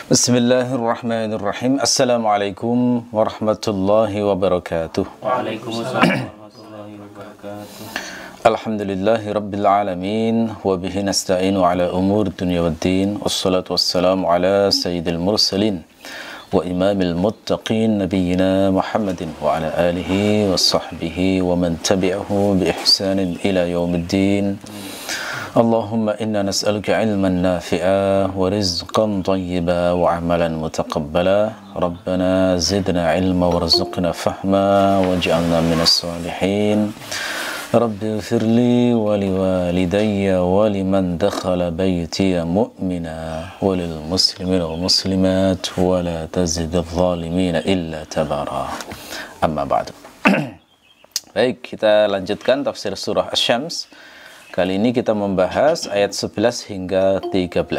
Bismillahirrahmanirrahim. Assalamualaikum warahmatullahi wabarakatuh. Waalaikumsalam warahmatullahi wabarakatuh. Alhamdulillahi rabbil alamin wa bihi nasta'inu ala umur dunya waddin. Wassalatu wassalamu ala sayyidil mursalin wa imamil muttaqin nabiyyina Muhammadin wa ala alihi wa sahbihi wa man tabi'ahu bi ihsanin ila yaumiddin. Allahumma inna nas'aluka ilman nafi'a wa rizqan tayyiba wa amalan mutaqabbala. Rabbana zidna ilma warzuqna fahma waj'alna minas salihin. Rabbi ighfirli wa liwalidayya wa liman dakhala baytiya mu'mina wa lil muslimina wal muslimat wa la tazid adh-dhalimina illa tabara. Amma ba'du. Baik, kita lanjutkan tafsir surah Asy-Syams. Kali ini kita membahas ayat 11 hingga 13.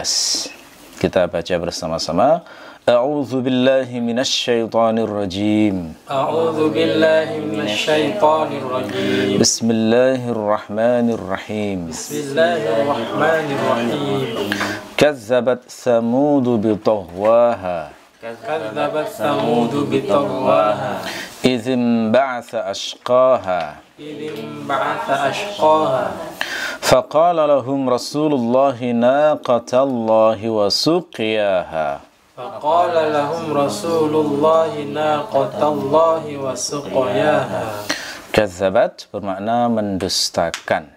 Kita baca bersama-sama. A'udzu billahi minasy syaithanir rajim. A'udzu billahi minasy syaithanir rajim. Bismillahirrahmanirrahim. Bismillahirrahmanirrahim. Kazzabat Thamud bitaghwaha. Kadzabat Thamud bitaghwaha. Idzim ba'atsa ashqaha. Idzim ba'atsa ashqaha. فقال لهم رسول الله ناقة الله وسقياها فقال لهم رسول الله ناقة الله وسقياها. Kazzabat bermakna mendustakan.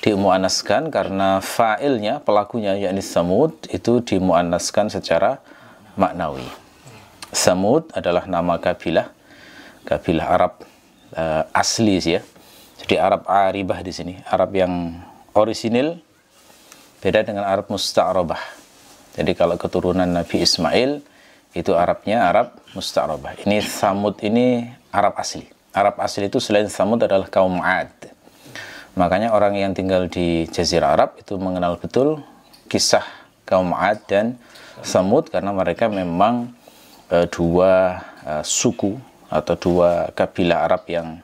Dimuannaskan karena fa'ilnya, pelakunya yakni Tsamud itu dimuannaskan secara maknawi. Tsamud adalah nama kabilah Arab asli sih ya. Jadi Arab Aribah di sini, Arab yang orisinil beda dengan Arab Musta'rabah. Jadi kalau keturunan Nabi Ismail itu Arabnya Arab Musta'rabah. Ini Tsamud ini Arab asli. Arab asli itu selain Tsamud adalah kaum 'Ad. Makanya orang yang tinggal di Jazirah Arab itu mengenal betul kisah kaum 'Ad dan Tsamud karena mereka memang dua suku atau dua kabilah Arab yang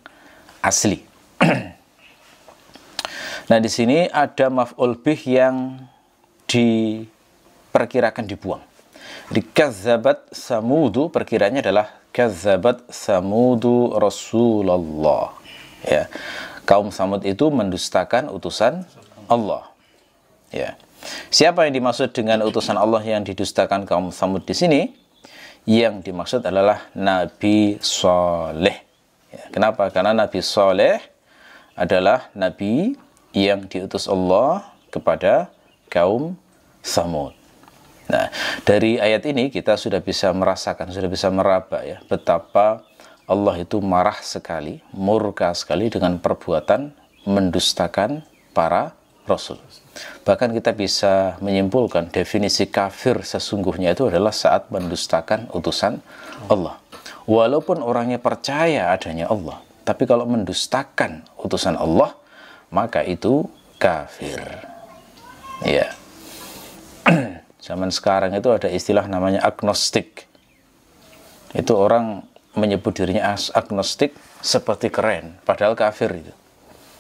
asli. Nah, di sini ada maf'ul bih yang diperkirakan dibuang. Di kazzabat Samudu perkiranya adalah kazzabat Samudu Rasulullah. Ya. Kaum Samud itu mendustakan utusan Allah. Ya. Siapa yang dimaksud dengan utusan Allah yang didustakan kaum Samud di sini? Yang dimaksud adalah Nabi Saleh. Ya. Kenapa? Karena Nabi Saleh adalah nabi yang diutus Allah kepada kaum Tsamud. Nah, dari ayat ini kita sudah bisa merasakan, sudah bisa meraba ya, betapa Allah itu marah sekali, murka sekali dengan perbuatan mendustakan para rasul. Bahkan kita bisa menyimpulkan definisi kafir sesungguhnya itu adalah saat mendustakan utusan Allah. Walaupun orangnya percaya adanya Allah, tapi kalau mendustakan utusan Allah, maka itu kafir. Ya. Zaman sekarang itu ada istilah namanya agnostik. Itu orang menyebut dirinya agnostik seperti keren, padahal kafir itu.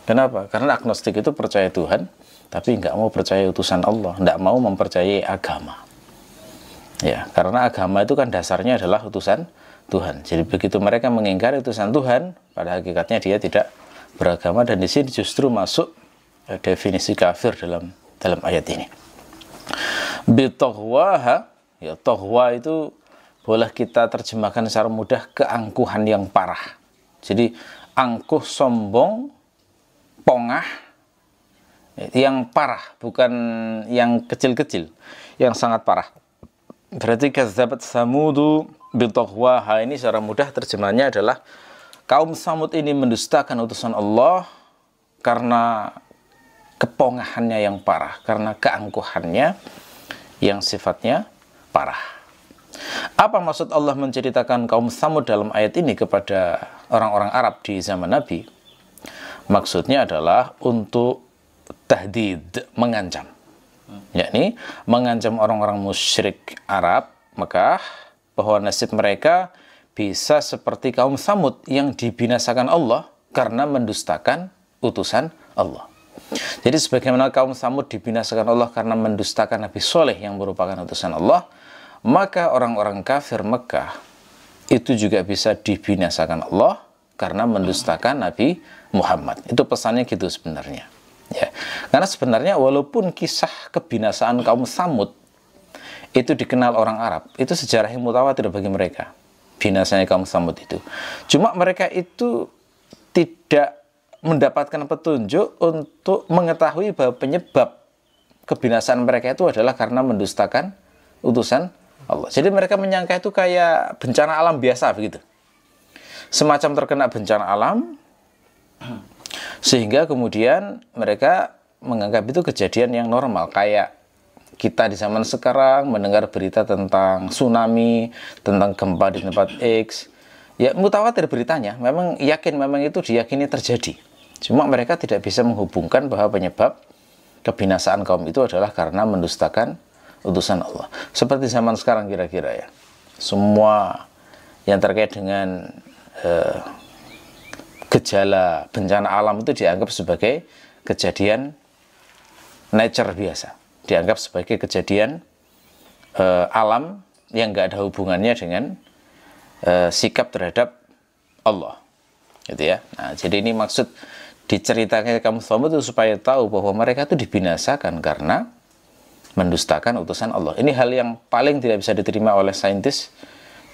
Kenapa? Karena agnostik itu percaya Tuhan, tapi nggak mau percaya utusan Allah, nggak mau mempercayai agama. Ya, karena agama itu kan dasarnya adalah utusan Tuhan. Jadi begitu mereka mengingkari utusan Tuhan, pada hakikatnya dia tidak beragama, dan di sini justru masuk definisi kafir dalam ayat ini. Bitaghwaha, ya taghwa itu boleh kita terjemahkan secara mudah keangkuhan yang parah. Jadi angkuh, sombong, pongah yang parah, bukan yang kecil-kecil, yang sangat parah. Berarti kazzabat Samudu bitaghwaha ini secara mudah terjemahannya adalah kaum Samud ini mendustakan utusan Allah karena kepongahannya yang parah, karena keangkuhannya yang sifatnya parah. Apa maksud Allah menceritakan kaum Samud dalam ayat ini kepada orang-orang Arab di zaman Nabi? Maksudnya adalah untuk tahdid, mengancam. Yakni mengancam orang-orang musyrik Arab Mekah bahwa nasib mereka bisa seperti kaum Tsamud yang dibinasakan Allah karena mendustakan utusan Allah. Jadi sebagaimana kaum Tsamud dibinasakan Allah karena mendustakan Nabi Soleh yang merupakan utusan Allah, maka orang-orang kafir Mekah itu juga bisa dibinasakan Allah karena mendustakan Nabi Muhammad. Itu pesannya gitu sebenarnya. Ya. Karena sebenarnya walaupun kisah kebinasaan kaum Samud itu dikenal orang Arab, itu sejarah yang mutawatir bagi mereka. Binasanya kaum Samud itu. Cuma mereka itu tidak mendapatkan petunjuk untuk mengetahui bahwa penyebab kebinasaan mereka itu adalah karena mendustakan utusan Allah. Jadi mereka menyangka itu kayak bencana alam biasa begitu. Semacam terkena bencana alam, sehingga kemudian mereka menganggap itu kejadian yang normal. Kayak kita di zaman sekarang mendengar berita tentang tsunami, tentang gempa di tempat X. Ya mutawatir beritanya, memang itu diyakini terjadi. Cuma mereka tidak bisa menghubungkan bahwa penyebab kebinasaan kaum itu adalah karena mendustakan utusan Allah. Seperti zaman sekarang kira-kira ya. Semua yang terkait dengan gejala bencana alam itu dianggap sebagai kejadian nature biasa. Dianggap sebagai kejadian alam yang nggak ada hubungannya dengan sikap terhadap Allah. Gitu ya. Nah, jadi ini maksud diceritakan kaum Tsamud itu supaya tahu bahwa mereka itu dibinasakan karena mendustakan utusan Allah. Ini hal yang paling tidak bisa diterima oleh saintis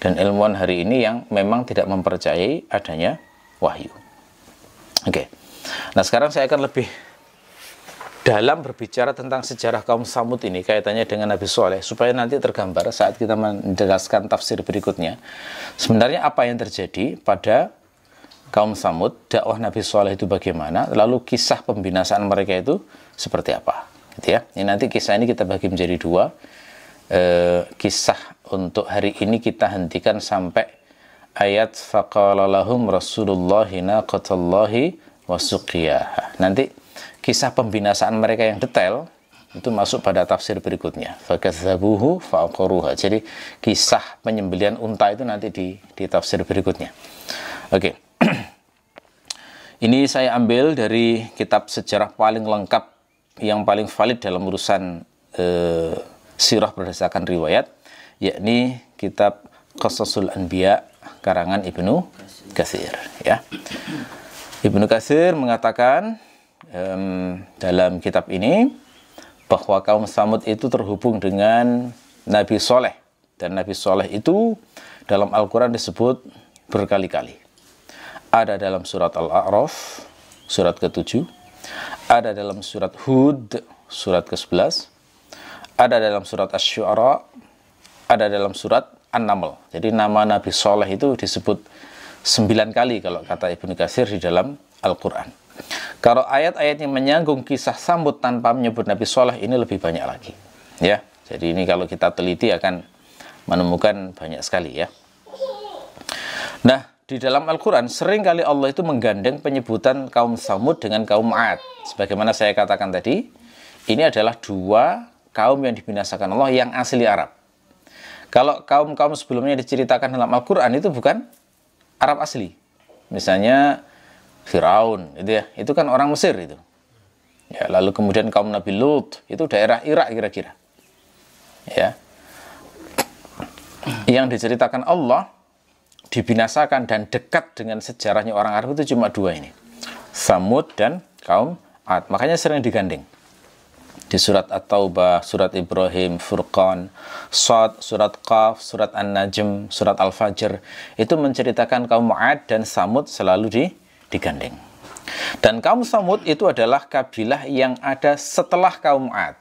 dan ilmuwan hari ini yang memang tidak mempercayai adanya wahyu. Oke. Nah, sekarang saya akan lebih dalam berbicara tentang sejarah kaum Tsamud ini kaitannya dengan Nabi Soleh supaya nanti tergambar saat kita menjelaskan tafsir berikutnya. Sebenarnya apa yang terjadi pada kaum Tsamud, dakwah Nabi Soleh itu bagaimana, lalu kisah pembinasaan mereka itu seperti apa, gitu ya. Ini nanti kisah ini kita bagi menjadi dua. Kisah untuk hari ini kita hentikan sampai ayat faqala lahum rasulullahi naqatallahi wa suqiyaha. Nanti kisah pembinasaan mereka yang detail itu masuk pada tafsir berikutnya. Fakadzabuhu fa'aqaruha. Jadi kisah penyembelihan unta itu nanti di tafsir berikutnya. Oke. Ini saya ambil dari kitab sejarah paling lengkap yang paling valid dalam urusan sirah berdasarkan riwayat, yakni kitab Qasasul Anbiya karangan Ibnu Katsir, ya. Ibnu Katsir mengatakan dalam kitab ini bahwa kaum Tsamud itu terhubung dengan Nabi Soleh, dan Nabi Soleh itu dalam Al-Quran disebut berkali-kali. Ada dalam surat Al-A'raf, surat ke-7. Ada dalam surat Hud, surat ke-11. Ada dalam surat Asy-Syu'ara. Ada dalam surat An-Naml. Jadi nama Nabi Soleh itu disebut 9 kali kalau kata Ibnu Katsir di dalam Al-Quran. Kalau ayat-ayat yang menyanggung kisah Tsamud tanpa menyebut Nabi Soleh ini lebih banyak lagi. Ya, jadi ini kalau kita teliti akan menemukan banyak sekali ya. Nah, di dalam Al-Quran, seringkali Allah itu menggandeng penyebutan kaum Tsamud dengan kaum 'Ad. Sebagaimana saya katakan tadi, ini adalah dua kaum yang dibinasakan Allah yang asli Arab. Kalau kaum-kaum sebelumnya diceritakan dalam Al-Quran itu bukan Arab asli. Misalnya Firaun, itu kan orang Mesir itu. Ya, lalu kemudian kaum Nabi Lut, itu daerah Irak kira-kira. Ya. Yang diceritakan Allah dibinasakan dan dekat dengan sejarahnya orang Arab itu cuma dua ini, Tsamud dan kaum 'Ad. Makanya sering digandeng di surat At-Taubah, surat Ibrahim, Furqan, Shad, surat Qaf, surat An-Najm, surat Al-Fajr, itu menceritakan kaum 'Ad dan Tsamud selalu digandeng. Dan kaum Tsamud itu adalah kabilah yang ada setelah kaum 'Ad.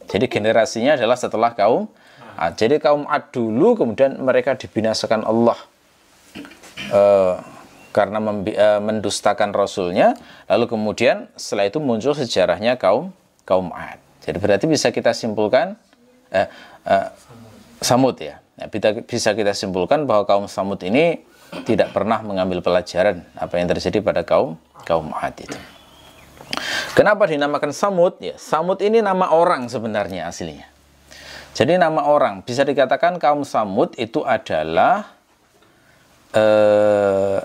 Jadi generasinya adalah setelah kaum 'Ad. Jadi kaum 'Ad dulu, kemudian mereka dibinasakan Allah karena mendustakan Rasulnya, lalu kemudian setelah itu muncul sejarahnya kaum 'Ad. Jadi berarti bisa kita simpulkan Tsamud ya. Nah, bisa kita simpulkan bahwa kaum Tsamud ini tidak pernah mengambil pelajaran apa yang terjadi pada kaum 'Ad itu. Kenapa dinamakan Tsamud? Ya, Tsamud ini nama orang sebenarnya aslinya. Jadi nama orang, bisa dikatakan kaum Tsamud itu adalah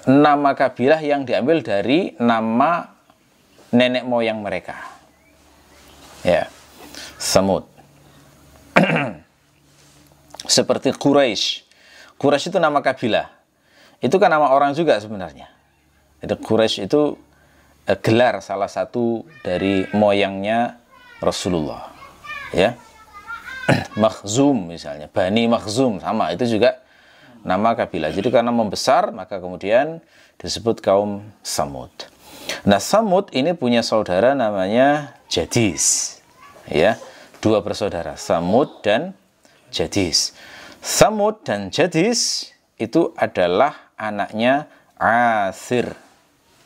nama kabilah yang diambil dari nama nenek moyang mereka. Ya, Tsamud. Seperti Quraisy. Quraisy itu nama kabilah. Itu kan nama orang juga sebenarnya. Jadi Quraisy itu gelar salah satu dari moyangnya Rasulullah. Ya. Makhzum misalnya, Bani Makhzum sama, itu juga nama kabilah. Jadi karena membesar maka kemudian disebut kaum Samud. Nah, Samud ini punya saudara namanya Jadis. Ya, dua bersaudara, Samud dan Jadis. Samud dan Jadis itu adalah anaknya Asir.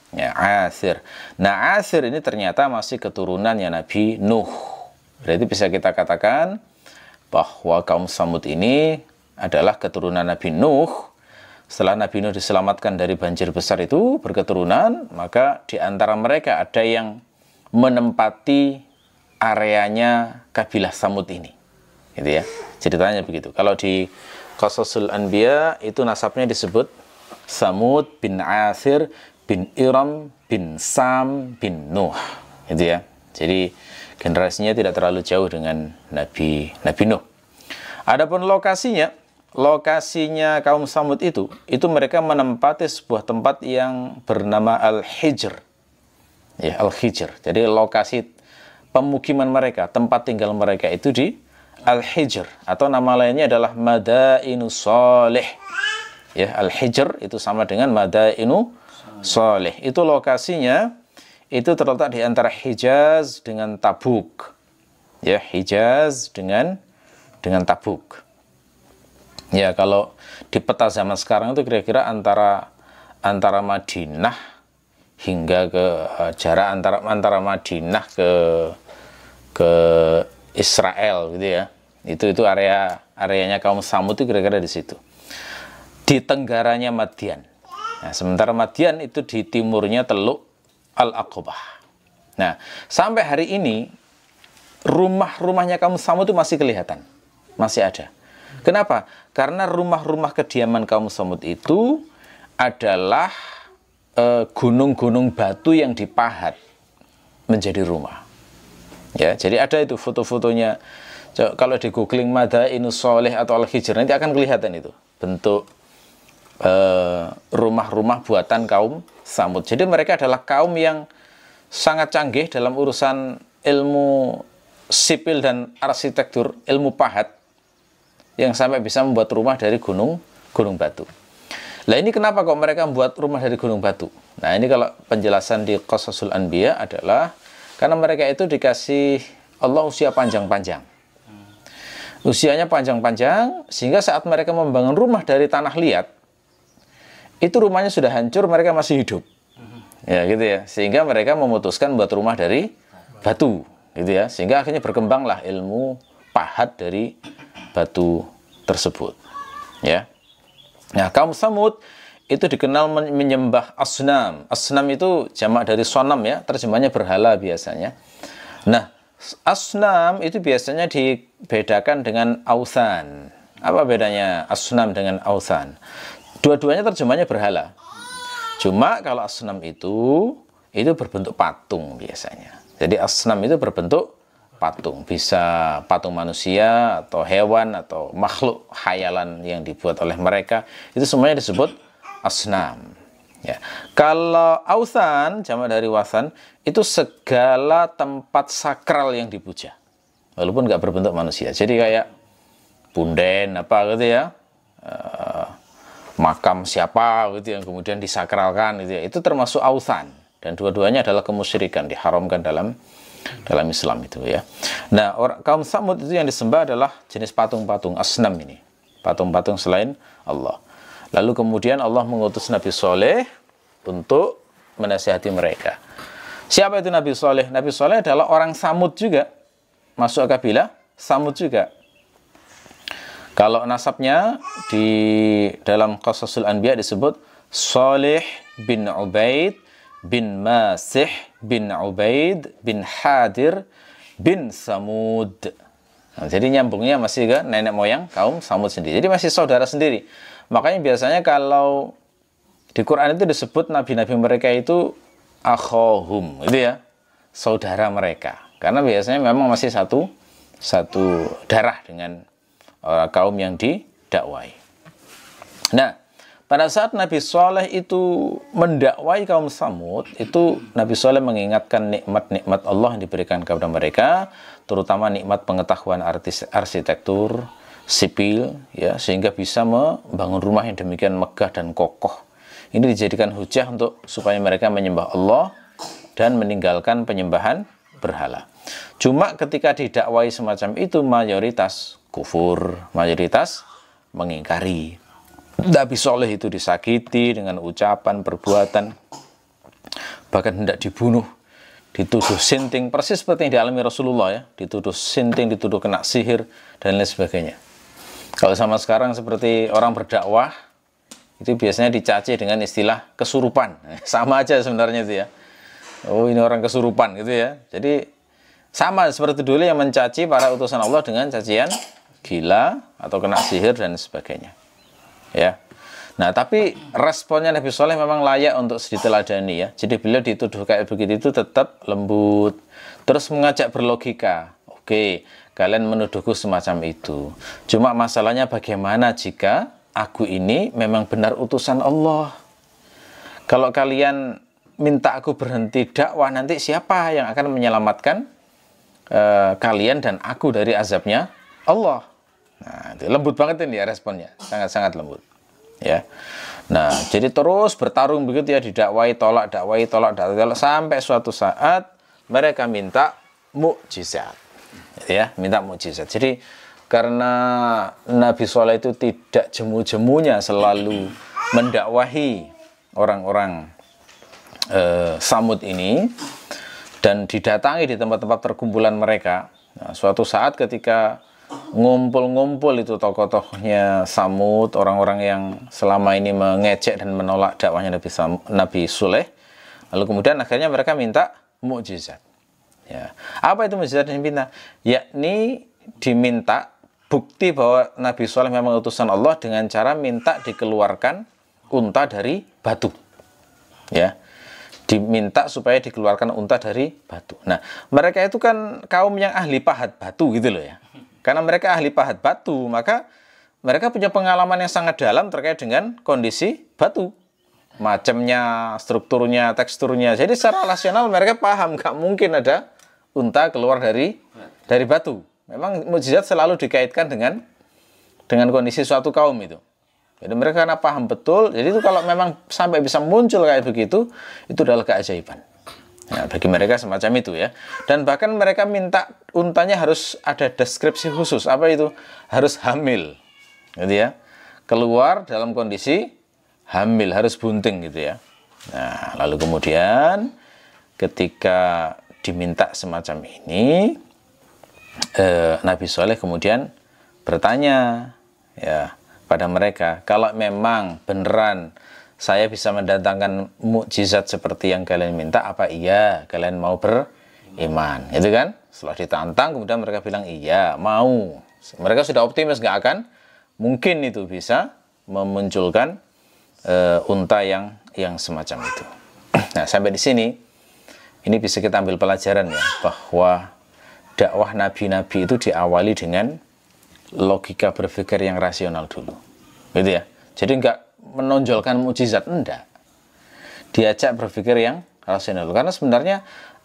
Ya, Asir. Nah, Asir ini ternyata masih keturunannya Nabi Nuh. Berarti bisa kita katakan bahwa kaum Samud ini adalah keturunan Nabi Nuh. Setelah Nabi Nuh diselamatkan dari banjir besar itu berketurunan, maka di antara mereka ada yang menempati areanya kabilah Samud ini. Gitu ya. Ceritanya begitu. Kalau di Qasasul Anbiya itu nasabnya disebut Samud bin Asir bin Iram bin Sam bin Nuh. Gitu ya. Jadi generasinya tidak terlalu jauh dengan Nabi Nuh. Adapun lokasinya kaum Samud itu mereka menempati sebuah tempat yang bernama Al-Hijr. Ya, Al-Hijr. Jadi lokasi pemukiman mereka, tempat tinggal mereka itu di Al-Hijr, atau nama lainnya adalah Madainus Salih. Ya, Al-Hijr itu sama dengan Madainus Salih. Itu lokasinya itu terletak di antara Hijaz dengan Tabuk. Ya, Hijaz dengan Tabuk. Ya, kalau di peta zaman sekarang itu kira-kira antara Madinah hingga ke jarak antara Madinah ke Israel gitu ya. Itu areanya kaum Samud itu kira-kira di situ. Di tenggaranya Madian. Nah, sementara Madian itu di timurnya Teluk Al-Aqabah. Nah, sampai hari ini rumah-rumahnya kaum Samud itu masih kelihatan, masih ada. Kenapa? Karena rumah-rumah kediaman kaum Samud itu adalah gunung-gunung batu yang dipahat menjadi rumah. Ya, jadi ada itu foto-fotonya. Kalau di googling Madainus Salih atau Al-Hijr nanti akan kelihatan itu bentuk rumah-rumah buatan kaum Samud. Jadi mereka adalah kaum yang sangat canggih dalam urusan ilmu sipil dan arsitektur, ilmu pahat, yang sampai bisa membuat rumah dari gunung batu. Nah, ini kenapa kok mereka membuat rumah dari gunung batu? Nah, ini kalau penjelasan di Qasasul Anbiya adalah karena mereka itu dikasih Allah usia panjang-panjang. Usianya panjang-panjang, sehingga saat mereka membangun rumah dari tanah liat, itu rumahnya sudah hancur, mereka masih hidup. Ya, gitu ya. Sehingga mereka memutuskan buat rumah dari batu, gitu ya. Sehingga akhirnya berkembanglah ilmu pahat dari batu tersebut. Ya. Nah, kaum Samud itu dikenal menyembah asnam. Asnam itu jamak dari sonam ya, terjemahnya berhala biasanya. Nah, asnam itu biasanya dibedakan dengan ausan. Apa bedanya asnam dengan ausan? Dua-duanya terjemahnya berhala. Cuma kalau asnam itu berbentuk patung biasanya. Jadi asnam itu berbentuk patung. Bisa patung manusia atau hewan atau makhluk khayalan yang dibuat oleh mereka. Itu semuanya disebut asnam. Ya. Kalau ausan, jamak dari wasan, itu segala tempat sakral yang dipuja. Walaupun nggak berbentuk manusia. Jadi kayak punden apa gitu ya. Makam siapa gitu yang kemudian disakralkan gitu ya. Itu termasuk ausan, dan dua-duanya adalah kemusyrikan, diharamkan dalam Islam itu ya. Nah, kaum Samud itu yang disembah adalah jenis patung-patung asnam ini, patung-patung selain Allah. Lalu kemudian Allah mengutus Nabi Soleh untuk menasihati mereka. Siapa itu Nabi Soleh? Nabi Soleh adalah orang Samud juga, masuk kabilah Samud juga. Kalau nasabnya di dalam Qasasul Anbiya disebut Salih bin Ubaid bin Masih bin Ubaid bin Hadir bin Samud. Nah, jadi nyambungnya masih ke nenek moyang kaum Samud sendiri. Jadi masih saudara sendiri. Makanya biasanya kalau di Quran itu disebut nabi-nabi mereka itu akhohum, itu ya, saudara mereka. Karena biasanya memang masih satu darah dengan kaum yang didakwai. Nah, pada saat Nabi Saleh itu mendakwai kaum Samud, itu Nabi Saleh mengingatkan nikmat-nikmat Allah yang diberikan kepada mereka, terutama nikmat pengetahuan arsitektur sipil, ya, sehingga bisa membangun rumah yang demikian megah dan kokoh. Ini dijadikan hujah untuk supaya mereka menyembah Allah dan meninggalkan penyembahan berhala. Cuma ketika didakwai semacam itu, mayoritas kufur, mayoritas mengingkari. Nabi Saleh itu disakiti dengan ucapan, perbuatan, bahkan hendak dibunuh, dituduh sinting, persis seperti yang dialami Rasulullah, ya, dituduh sinting, dituduh kena sihir, dan lain sebagainya. Kalau sama sekarang seperti orang berdakwah, itu biasanya dicaci dengan istilah kesurupan. Sama aja sebenarnya itu, ya. Oh, ini orang kesurupan gitu, ya. Jadi sama seperti dulu yang mencaci para utusan Allah dengan cacian gila atau kena sihir dan sebagainya. Ya, nah tapi responnya Nabi Saleh memang layak untuk diteladani, ya. Jadi beliau dituduh kayak begitu itu tetap lembut, terus mengajak berlogika. Oke, kalian menuduhku semacam itu. Cuma masalahnya bagaimana jika aku ini memang benar utusan Allah? Kalau kalian minta aku berhenti dakwah, nanti siapa yang akan menyelamatkan kalian dan aku dari azabnya Allah? Nah, itu lembut banget ini ya responnya, sangat-sangat lembut, ya. Nah, jadi terus bertarung begitu, ya, didakwai, tolak, dakwai, tolak, sampai suatu saat mereka minta mukjizat, ya, minta mukjizat. Jadi karena Nabi Saleh itu tidak jemu-jemunya selalu mendakwahi orang-orang Samud ini dan didatangi di tempat-tempat perkumpulan mereka. Nah, suatu saat ketika ngumpul-ngumpul itu tokoh-tokohnya Samud, orang-orang yang selama ini mengejek dan menolak dakwahnya Nabi Saleh, lalu kemudian akhirnya mereka minta mukjizat. Ya. Apa itu mukjizat yang diminta? Yakni diminta bukti bahwa Nabi Saleh memang utusan Allah dengan cara minta dikeluarkan unta dari batu. Ya. Diminta supaya dikeluarkan unta dari batu. Nah, mereka itu kan kaum yang ahli pahat batu gitu loh, ya. Karena mereka ahli pahat batu, maka mereka punya pengalaman yang sangat dalam terkait dengan kondisi batu. Macamnya, strukturnya, teksturnya. Jadi secara rasional mereka paham, gak mungkin ada unta keluar dari batu. Memang mukjizat selalu dikaitkan dengan kondisi suatu kaum itu. Jadi mereka karena paham betul, jadi itu kalau memang sampai bisa muncul kayak begitu, itu adalah keajaiban. Ya, bagi mereka semacam itu, ya. Dan bahkan mereka minta untanya harus ada deskripsi khusus. Apa itu? Harus hamil, gitu, ya. Keluar dalam kondisi hamil, harus bunting, gitu, ya. Nah, lalu kemudian ketika diminta semacam ini, Nabi Saleh kemudian bertanya, ya, pada mereka, kalau memang beneran saya bisa mendatangkan mukjizat seperti yang kalian minta, apa iya kalian mau beriman? Itu kan? Setelah ditantang, kemudian mereka bilang iya, mau. Mereka sudah optimis, nggak akan mungkin itu bisa memunculkan unta yang semacam itu. Nah, sampai di sini, ini bisa kita ambil pelajaran, ya, bahwa dakwah nabi-nabi itu diawali dengan logika berpikir yang rasional dulu, gitu, ya. Jadi nggak menonjolkan mukjizat, enggak. Diajak berpikir yang rasional. Karena sebenarnya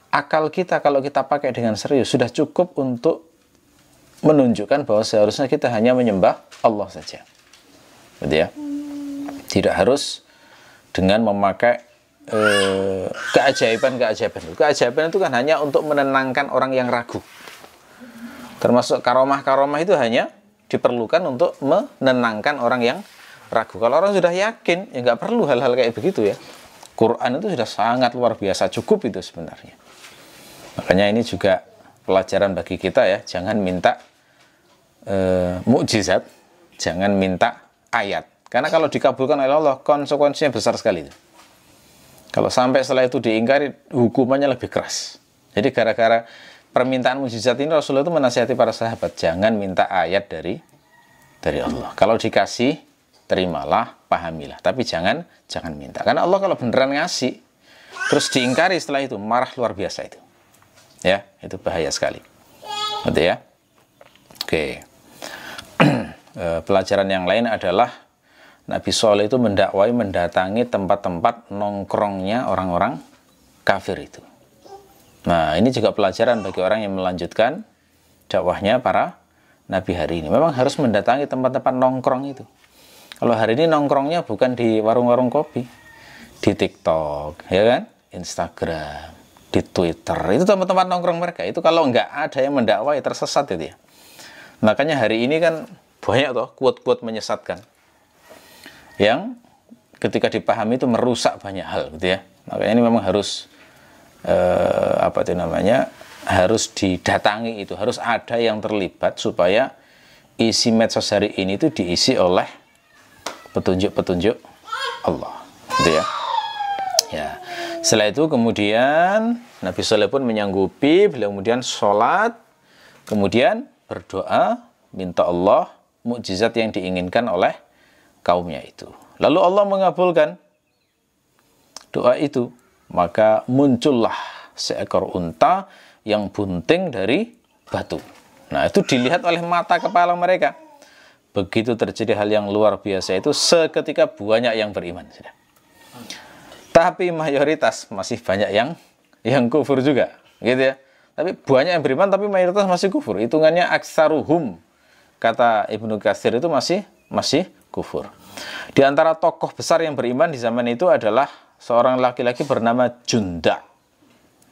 akal kita kalau kita pakai dengan serius sudah cukup untuk menunjukkan bahwa seharusnya kita hanya menyembah Allah saja, gitu, ya. Tidak harus dengan memakai keajaiban-keajaiban. Keajaiban itu kan hanya untuk menenangkan orang yang ragu. Termasuk karomah-karomah itu hanya diperlukan untuk menenangkan orang yang ragu. Kalau orang sudah yakin, ya nggak perlu hal-hal kayak begitu, ya. Quran itu sudah sangat luar biasa, cukup itu sebenarnya. Makanya ini juga pelajaran bagi kita, ya. Jangan minta mukjizat, jangan minta ayat. Karena kalau dikabulkan oleh Allah, konsekuensinya besar sekali itu. Kalau sampai setelah itu diingkari, hukumannya lebih keras. Jadi gara-gara permintaan mukjizat ini, Rasulullah itu menasihati para sahabat, jangan minta ayat dari Allah. Kalau dikasih, terimalah, pahamilah. Tapi jangan minta. Karena Allah kalau beneran ngasih, terus diingkari setelah itu, marah luar biasa itu. Ya, itu bahaya sekali. Gitu, ya. Oke. pelajaran yang lain adalah Nabi Shalih itu mendakwai mendatangi tempat-tempat nongkrongnya orang-orang kafir itu. Nah, ini juga pelajaran bagi orang yang melanjutkan dakwahnya para nabi hari ini. Memang harus mendatangi tempat-tempat nongkrong itu. Kalau hari ini nongkrongnya bukan di warung-warung kopi, di TikTok, ya kan, Instagram, di Twitter, itu tempat-tempat nongkrong mereka. Itu kalau nggak ada yang mendakwai tersesat itu ya. Makanya hari ini kan banyak toh quote-quote menyesatkan yang ketika dipahami itu merusak banyak hal gitu ya. Makanya ini memang harus harus didatangi, itu harus ada yang terlibat supaya isi medsos hari ini itu diisi oleh petunjuk-petunjuk Allah gitu ya. Ya, setelah itu kemudian Nabi Shalih pun menyanggupi, beliau kemudian sholat, kemudian berdoa minta Allah mukjizat yang diinginkan oleh kaumnya itu. Lalu Allah mengabulkan doa itu, maka muncullah seekor unta yang bunting dari batu. Nah, itu dilihat oleh mata kepala mereka. Begitu terjadi hal yang luar biasa itu, seketika banyak yang beriman. Tapi mayoritas masih banyak yang kufur juga, gitu ya. Tapi banyak yang beriman, tapi mayoritas masih kufur. Hitungannya aksaruhum, kata Ibnu Katsir, itu masih kufur. Di antara tokoh besar yang beriman di zaman itu adalah seorang laki-laki bernama Junda,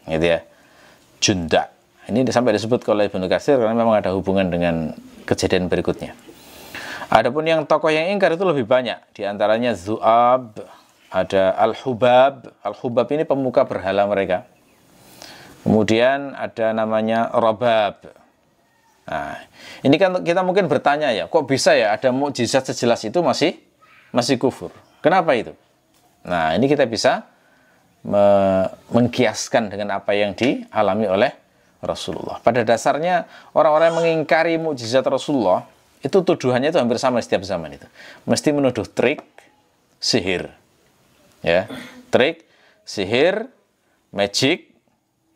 gitu ya. Junda. Ini sampai disebut oleh Ibnu Katsir karena memang ada hubungan dengan kejadian berikutnya. Adapun yang tokoh yang ingkar itu lebih banyak. Di antaranya Zu'ab, ada Al-Hubab. Al-Hubab ini pemuka berhala mereka. Kemudian ada namanya Rabab. Nah, ini kan kita mungkin bertanya ya, kok bisa ya ada mukjizat sejelas itu masih kufur? Kenapa itu? Nah, ini kita bisa mengkiaskan dengan apa yang dialami oleh Rasulullah. Pada dasarnya orang-orang yang mengingkari mukjizat Rasulullah itu tuduhannya itu hampir sama setiap zaman itu. Mesti menuduh trik, sihir. Ya, trik, sihir, magic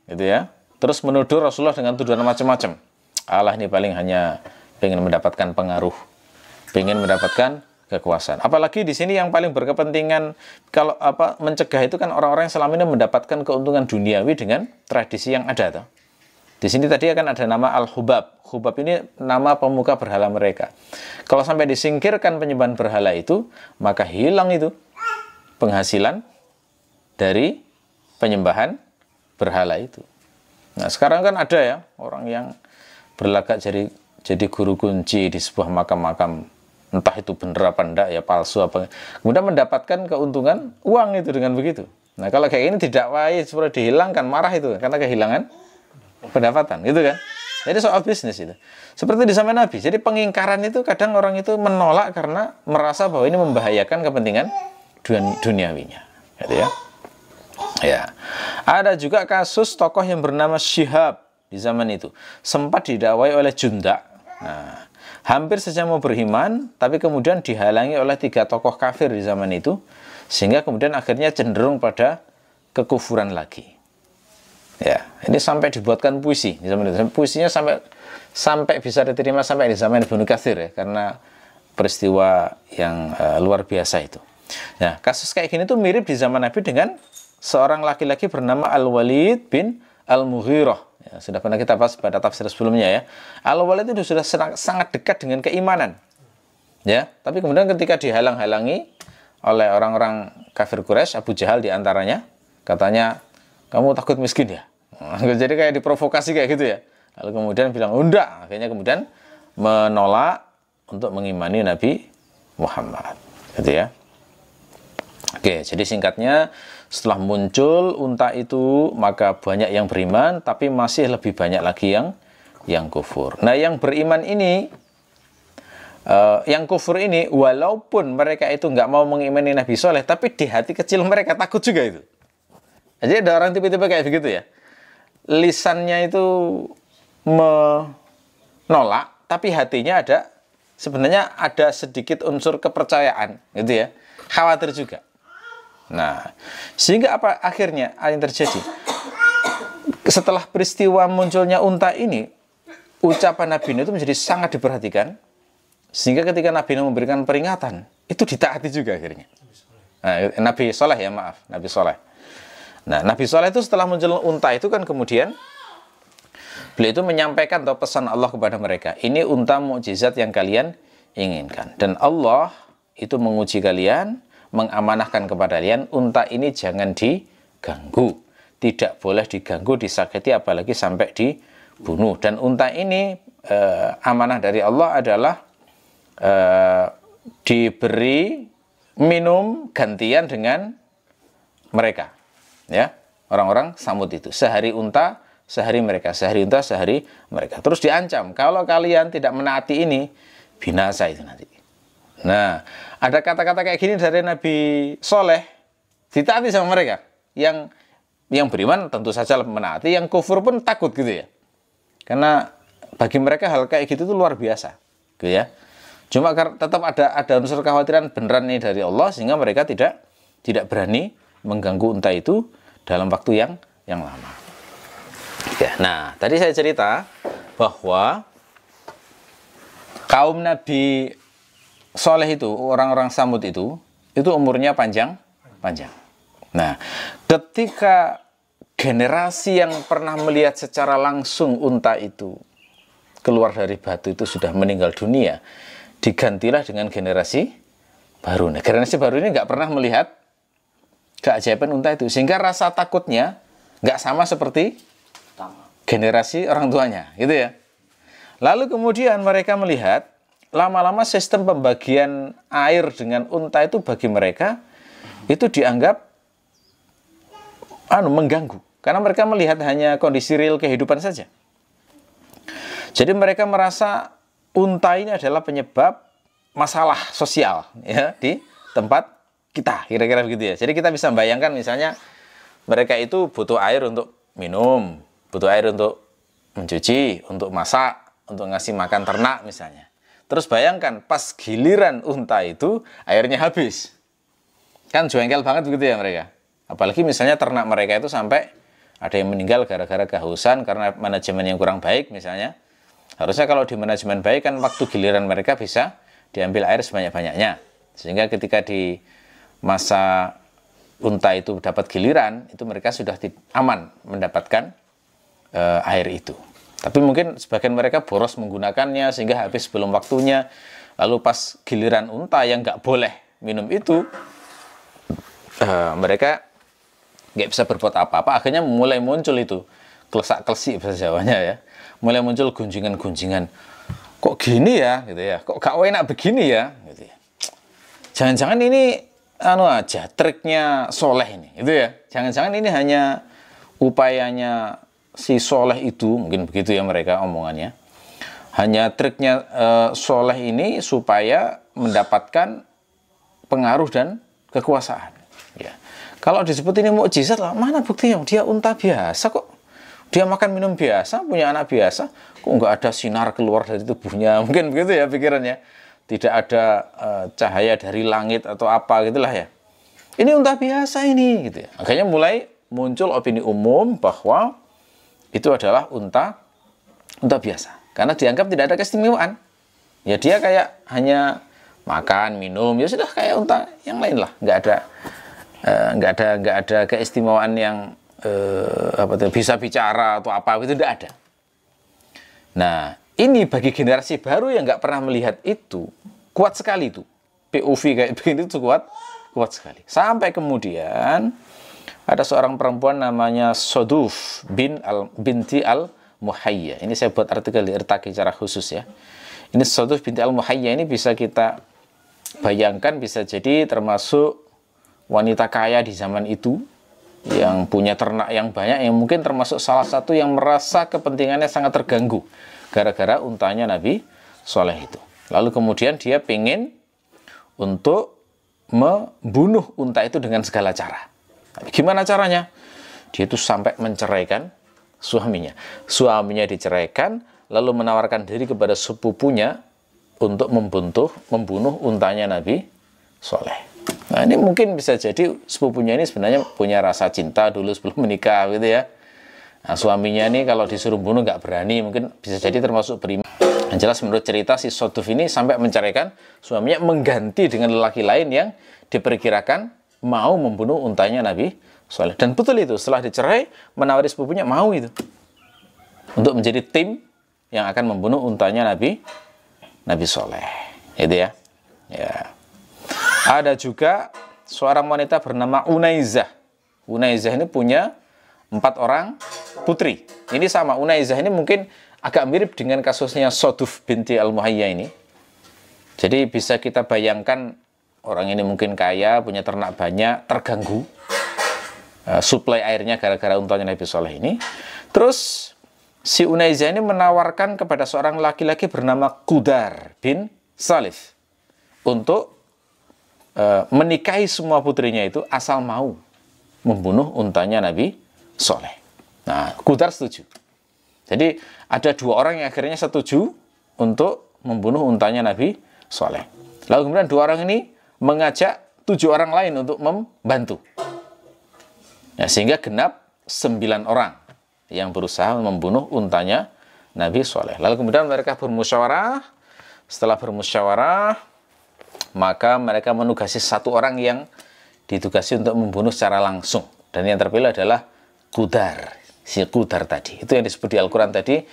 gitu ya. Terus menuduh Rasulullah dengan tuduhan macam-macam. Allah ini paling hanya ingin mendapatkan pengaruh, ingin mendapatkan kekuasaan. Apalagi di sini yang paling berkepentingan kalau mencegah itu kan orang-orang yang selama ini mendapatkan keuntungan duniawi dengan tradisi yang ada toh. Di sini tadi akan ada nama Al-Hubab. Hubab ini nama pemuka berhala mereka. Kalau sampai disingkirkan penyembahan berhala itu, maka hilang itu penghasilan dari penyembahan berhala itu. Nah, sekarang kan ada ya orang yang berlagak jadi guru kunci di sebuah makam-makam, entah itu bener apa enggak ya, palsu apa, kemudian mendapatkan keuntungan uang itu dengan begitu. Nah, kalau kayak ini didakwai supaya dihilangkan, marah itu karena kehilangan pendapatan gitu kan. Jadi soal bisnis itu seperti di zaman Nabi. Jadi pengingkaran itu kadang orang itu menolak karena merasa bahwa ini membahayakan kepentingan duniawinya gitu ya. Ya, ada juga kasus tokoh yang bernama Syihab di zaman itu sempat didakwai oleh Junda. Nah, hampir saja mau beriman, tapi kemudian dihalangi oleh 3 tokoh kafir di zaman itu, sehingga kemudian akhirnya cenderung pada kekufuran lagi. Ya, ini sampai dibuatkan puisi di zaman itu. Puisinya sampai bisa diterima sampai di zaman Ibnu Katsir ya, karena peristiwa yang luar biasa itu. Nah, kasus kayak gini tuh mirip di zaman Nabi dengan seorang laki-laki bernama Al-Walid bin Al-Mughirah. Ya, sudah pernah kita bahas pada tafsir sebelumnya ya. Al-Walid itu sudah sangat dekat dengan keimanan. Ya, tapi kemudian ketika dihalang-halangi oleh orang-orang kafir Quraisy, Abu Jahal diantaranya, katanya, kamu takut miskin ya? Jadi kayak diprovokasi kayak gitu ya. Lalu kemudian bilang, enggak. Akhirnya kemudian menolak untuk mengimani Nabi Muhammad. Gitu ya. Oke, jadi singkatnya, setelah muncul unta itu, maka banyak yang beriman, tapi masih lebih banyak lagi yang kufur. Nah, yang beriman ini, yang kufur ini, walaupun mereka itu nggak mau mengimani Nabi Shalih, tapi di hati kecil mereka takut juga itu. Jadi ada orang tipe-tipe kayak begitu ya. Lisannya itu menolak, tapi hatinya sebenarnya ada sedikit unsur kepercayaan, gitu ya. Khawatir juga. Nah, sehingga apa akhirnya yang terjadi? Setelah peristiwa munculnya unta ini, ucapan Nabi itu menjadi sangat diperhatikan, Sehingga ketika Nabi memberikan peringatan, itu ditaati juga akhirnya. Nah, Nabi Soleh ya, maaf, Nabi Soleh. Nah, Nabi Soleh itu setelah muncul unta itu kan kemudian beliau itu menyampaikan atau pesan Allah kepada mereka, ini unta mukjizat yang kalian inginkan. Dan Allah itu menguji kalian, mengamanahkan kepada kalian, unta ini jangan diganggu. Tidak boleh diganggu, disakiti, apalagi sampai dibunuh. Dan unta ini amanah dari Allah adalah diberi minum gantian dengan mereka. Ya, orang-orang Samud itu. Sehari unta, sehari mereka. Sehari unta, sehari mereka. Terus diancam, kalau kalian tidak menaati ini, binasa itu nanti. Nah, ada kata-kata kayak gini dari Nabi Soleh, ditaati sama mereka. Yang beriman tentu saja menaati, yang kufur pun takut gitu ya. Karena bagi mereka hal kayak gitu itu luar biasa, gitu ya. Cuma tetap ada unsur kekhawatiran beneran ini dari Allah, sehingga mereka tidak berani mengganggu unta itu dalam waktu yang lama. Ya, nah, tadi saya cerita bahwa kaum Nabi Soleh itu, orang-orang Samud itu umurnya panjang. Nah, ketika generasi yang pernah melihat secara langsung unta itu keluar dari batu itu sudah meninggal dunia, digantilah dengan generasi baru. Nah, generasi baru ini nggak pernah melihat keajaiban unta itu, sehingga rasa takutnya nggak sama seperti generasi orang tuanya, gitu ya. Lalu kemudian mereka melihat lama-lama sistem pembagian air dengan unta itu bagi mereka itu dianggap mengganggu, karena mereka melihat hanya kondisi real kehidupan saja. Jadi mereka merasa unta ini adalah penyebab masalah sosial ya di tempat kita, kira-kira begitu ya. Jadi kita bisa bayangkan misalnya mereka itu butuh air untuk minum, butuh air untuk mencuci, untuk masak, untuk ngasih makan ternak misalnya. Terus bayangkan pas giliran unta itu airnya habis. Kan jengkel banget begitu ya mereka. Apalagi misalnya ternak mereka itu sampai ada yang meninggal gara-gara kehausan karena manajemen yang kurang baik misalnya. Harusnya kalau di manajemen baik kan waktu giliran mereka bisa diambil air sebanyak-banyaknya. Sehingga ketika di masa unta itu dapat giliran, itu mereka sudah aman mendapatkan air itu. Tapi mungkin sebagian mereka boros menggunakannya sehingga habis sebelum waktunya. Lalu pas giliran unta yang nggak boleh minum itu, mereka nggak bisa berbuat apa-apa. Akhirnya mulai muncul itu kelesak-kelesik bahasa Jawanya ya. Mulai muncul gunjingan-gunjingan. Kok gini ya, gitu ya. Kok gak enak begini ya, gitu ya. Jangan-jangan ini aja triknya Soleh ini, gitu ya. Jangan-jangan ini hanya upayanya si Soleh itu, mungkin begitu ya mereka omongannya. Hanya triknya Soleh ini supaya mendapatkan pengaruh dan kekuasaan. Ya. Kalau disebut ini mukjizat lah, mana buktinya? Dia unta biasa kok. Dia makan minum biasa, punya anak biasa, kok nggak ada sinar keluar dari tubuhnya? Mungkin begitu ya pikirannya. Tidak ada cahaya dari langit atau apa gitulah ya. Ini unta biasa ini, gitu ya. Akhirnya mulai muncul opini umum bahwa itu adalah unta biasa, karena dianggap tidak ada keistimewaan. Ya dia kayak hanya makan, minum, ya sudah kayak unta yang lain lah, nggak ada keistimewaan yang bisa bicara atau apa itu tidak ada. Nah, ini bagi generasi baru yang nggak pernah melihat itu kuat sekali itu. POV kayak begini itu kuat sekali. Sampai kemudian ada seorang perempuan namanya Soduf binti al-Muhayya. Ini saya buat artikel di Irtaqi secara khusus ya. Ini Soduf binti al-Muhayya ini bisa kita bayangkan bisa jadi termasuk wanita kaya di zaman itu yang punya ternak yang banyak, yang mungkin termasuk salah satu yang merasa kepentingannya sangat terganggu gara-gara untanya Nabi Soleh itu. Lalu kemudian dia pengen untuk membunuh unta itu dengan segala cara. Gimana caranya? Dia itu sampai menceraikan suaminya. Suaminya diceraikan, lalu menawarkan diri kepada sepupunya untuk membunuh untanya Nabi Soleh. Nah, ini mungkin bisa jadi sepupunya ini sebenarnya punya rasa cinta dulu sebelum menikah gitu ya. Nah, suaminya ini kalau disuruh bunuh nggak berani, mungkin bisa jadi termasuk beriman. Yang jelas menurut cerita si Soduf ini sampai menceraikan suaminya, mengganti dengan lelaki lain yang diperkirakan mau membunuh untanya Nabi Soleh. Dan betul itu, setelah dicerai menawari sepupunya mau itu untuk menjadi tim yang akan membunuh untanya Nabi Soleh. Itu ya. Ya. Ada juga seorang wanita bernama Unaizah. Unaizah ini punya 4 orang putri. Ini sama, Unaizah ini mungkin agak mirip dengan kasusnya Soduf binti Al-Muhayya ini. Jadi bisa kita bayangkan orang ini mungkin kaya, punya ternak banyak, terganggu suplai airnya gara-gara untanya Nabi Soleh ini. Terus si Unaizah ini menawarkan kepada seorang laki-laki bernama Qudar bin Salif untuk menikahi semua putrinya itu asal mau membunuh untanya Nabi Soleh. Nah, Qudar setuju. Jadi ada 2 orang yang akhirnya setuju untuk membunuh untanya Nabi Soleh. Lalu kemudian 2 orang ini mengajak 7 orang lain untuk membantu. Ya, sehingga genap 9 orang yang berusaha membunuh untanya Nabi Soleh. Lalu kemudian mereka bermusyawarah. Setelah bermusyawarah, maka mereka menugasi 1 orang yang ditugasi untuk membunuh secara langsung. Dan yang terpilih adalah Qudar, si Qudar tadi. Itu yang disebut di Al-Quran tadi,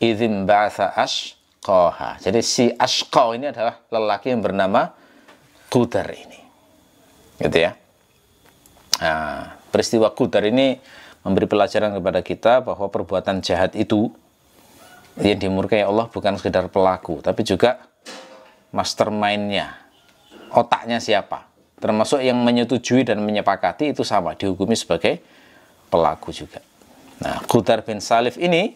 idzin ba'atha ashqaha. Jadi si Ashqa ini adalah lelaki yang bernama Qudar ini. Gitu ya. Nah, peristiwa Qudar ini memberi pelajaran kepada kita bahwa perbuatan jahat itu yang dimurkai Allah bukan sekedar pelaku, tapi juga mastermind-nya, otaknya siapa. Termasuk yang menyetujui dan menyepakati itu sama, dihukumi sebagai pelaku juga. Nah, Qudar bin Salif ini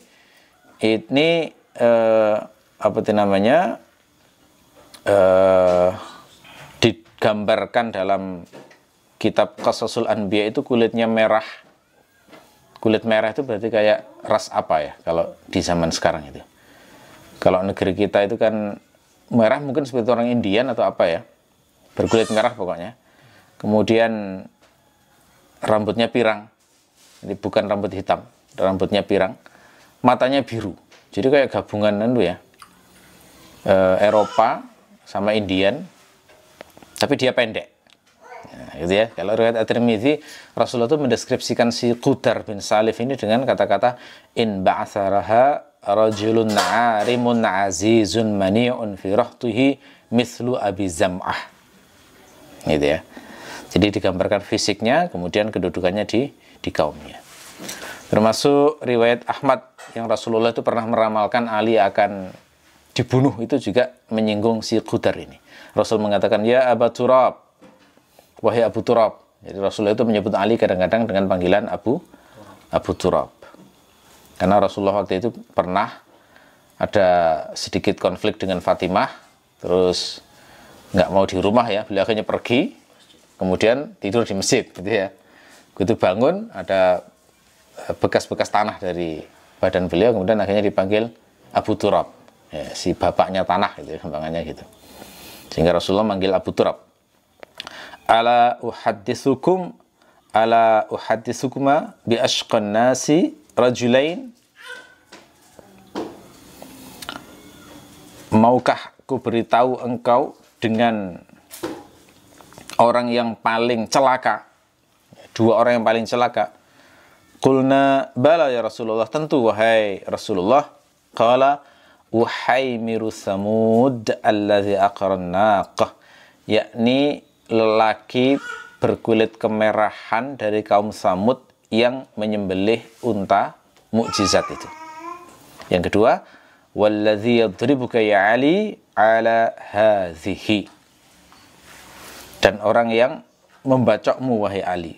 digambarkan dalam kitab Qasasul Anbiya itu kulitnya merah. Kulit merah itu berarti kayak ras apa ya kalau di zaman sekarang itu. Kalau negeri kita itu kan merah mungkin seperti orang Indian atau apa ya. Berkulit merah pokoknya. Kemudian rambutnya pirang. Jadi bukan rambut hitam, rambutnya pirang. Matanya biru. Jadi kayak gabungan itu ya. Eropa sama Indian. Tapi dia pendek. Nah, gitu ya. Kalau riwayat At-Tirmidzi, Rasulullah itu mendeskripsikan si Qudar bin Salif ini dengan kata-kata in ba'atharaha rajulun na'arimun azizun mani'un fi rahtihi mithlu Abi Zam'ah. Gitu ya. Jadi digambarkan fisiknya, kemudian kedudukannya di kaumnya. Termasuk riwayat Ahmad yang Rasulullah itu pernah meramalkan Ali akan dibunuh, itu juga menyinggung si Qudar ini. Rasul mengatakan, ya Abu Turab, wahai Abu Turab. Jadi Rasulullah itu menyebut Ali kadang-kadang dengan panggilan Abu Turab. Karena Rasulullah waktu itu pernah ada sedikit konflik dengan Fatimah, terus nggak mau di rumah ya, beliau akhirnya pergi, kemudian tidur di masjid, gitu ya. Begitu bangun, ada bekas-bekas tanah dari badan beliau, kemudian akhirnya dipanggil Abu Turab, ya, si bapaknya tanah, gitu ya, gampangannya gitu. Sehingga Rasulullah manggil Abu Turab. Ala uhadditsukuma bi ashqan nasi rajulain. Maukah ku beritahu engkau dengan orang yang paling celaka, 2 orang yang paling celaka? Qulna bala ya Rasulullah, tentu wahai Rasulullah. Qala uhaimiru Samud alladzi aqran naqah, yakni lelaki berkulit kemerahan dari kaum Samud yang menyembelih unta mukjizat itu. Yang kedua, walladzi yadribuka ya Ali ala hadhihi, dan orang yang membacokmu wahai Ali,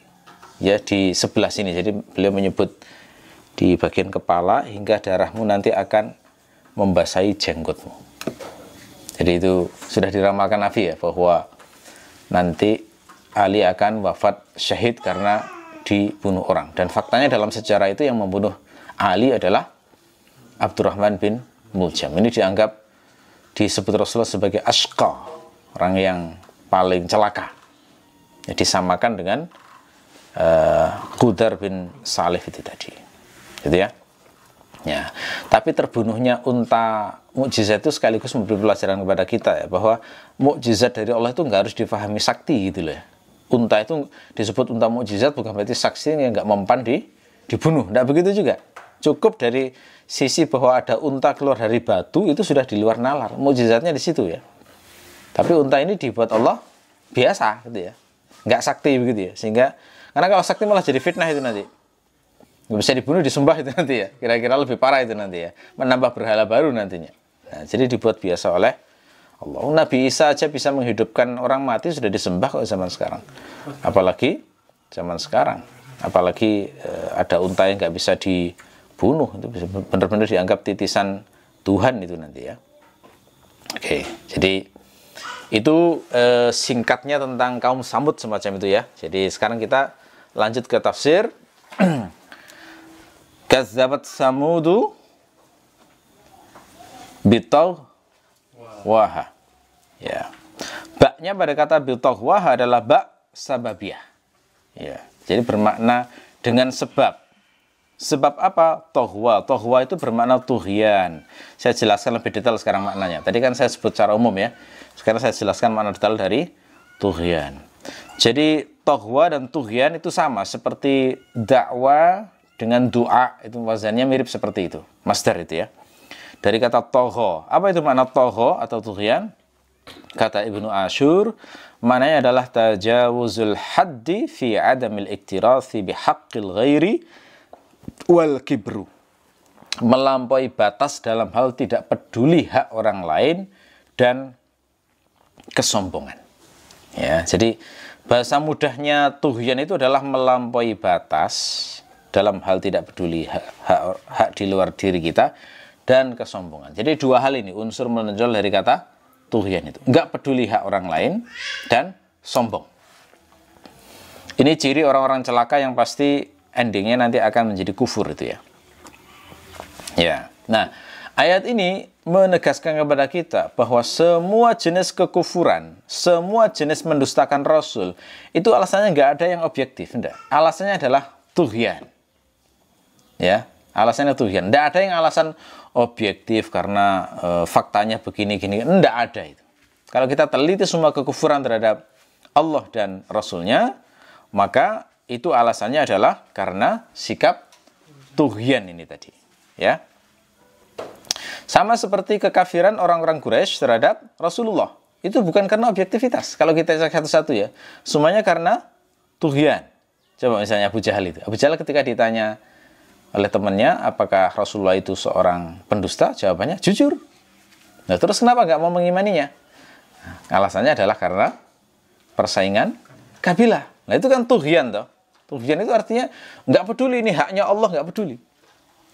ya di sebelah sini. Jadi beliau menyebut di bagian kepala hingga darahmu nanti akan membasahi jenggotmu. Jadi itu sudah diramalkan Nabi ya, bahwa nanti Ali akan wafat syahid karena dibunuh orang. Dan faktanya dalam sejarah itu yang membunuh Ali adalah Abdurrahman bin Muljam. Ini dianggap, disebut Rasulullah sebagai ashqa, orang yang paling celaka. Ya, disamakan dengan Qudar bin Salif itu tadi. Gitu ya. Ya, tapi terbunuhnya unta mukjizat itu sekaligus memberi pelajaran kepada kita ya, bahwa mukjizat dari Allah itu nggak harus difahami sakti gitu loh ya. Unta itu disebut unta mukjizat bukan berarti saksi yang nggak mempan dibunuh, nggak begitu juga. Cukup dari sisi bahwa ada unta keluar dari batu itu sudah di luar nalar, mukjizatnya di situ ya. Tapi unta ini dibuat Allah biasa gitu ya, nggak sakti begitu ya, sehingga karena kalau sakti malah jadi fitnah itu nanti. Nggak bisa dibunuh, disembah itu nanti ya. Kira-kira lebih parah itu nanti ya. Menambah berhala baru nantinya. Nah, jadi dibuat biasa oleh Allah. Nabi Isa aja bisa menghidupkan orang mati sudah disembah kok zaman sekarang. Apalagi zaman sekarang. Apalagi ada unta yang nggak bisa dibunuh. Itu bisa benar-benar dianggap titisan Tuhan itu nanti ya. Oke, jadi itu singkatnya tentang kaum Samud semacam itu ya. Jadi sekarang kita lanjut ke tafsir. Kazzabat Samudu bitawwaha. Ya. Baknya pada kata bitawwaha adalah bak sababiyah. Ya. Jadi bermakna dengan sebab. Sebab apa? Tohwa. Tohwa itu bermakna tughyan. Saya jelaskan lebih detail sekarang maknanya. Tadi kan saya sebut secara umum ya. Sekarang saya jelaskan makna detail dari tughyan. Jadi tohwa dan tughyan itu sama seperti dakwah dengan doa, itu wazannya mirip seperti itu. Masdar itu ya. Dari kata toho. Apa itu makna toho atau tughyan? Kata Ibnu Ashur, maknanya adalah tajawuzul haddi fi adamil iktirathi bihaqqil ghairi wal kibru. Melampaui batas dalam hal tidak peduli hak orang lain dan kesombongan. Ya, jadi bahasa mudahnya tughyan itu adalah melampaui batas dalam hal tidak peduli hak di luar diri kita dan kesombongan. Jadi dua hal ini unsur menonjol dari kata tughyan itu. Enggak peduli hak orang lain dan sombong. Ini ciri orang-orang celaka yang pasti endingnya nanti akan menjadi kufur itu ya. Ya. Nah, ayat ini menegaskan kepada kita bahwa semua jenis kekufuran, semua jenis mendustakan Rasul, itu alasannya enggak ada yang objektif, enggak. Alasannya adalah tughyan. Ya, alasannya tughyan. Tidak ada yang alasan objektif karena faktanya begini-gini. Tidak ada itu. Kalau kita teliti semua kekufuran terhadap Allah dan Rasulnya, maka itu alasannya adalah karena sikap tughyan ini tadi. Ya, sama seperti kekafiran orang-orang Quraisy terhadap Rasulullah. Itu bukan karena objektivitas. Kalau kita cek satu-satu ya, semuanya karena tughyan. Coba misalnya Abu Jahal itu. Abu Jahal ketika ditanya oleh temannya, apakah Rasulullah itu seorang pendusta? Jawabannya, jujur. Nah, terus kenapa nggak mau mengimaninya? Nah, alasannya adalah karena persaingan kabilah. Nah, itu kan tughyan toh. Tughyan itu artinya nggak peduli, ini haknya Allah, nggak peduli.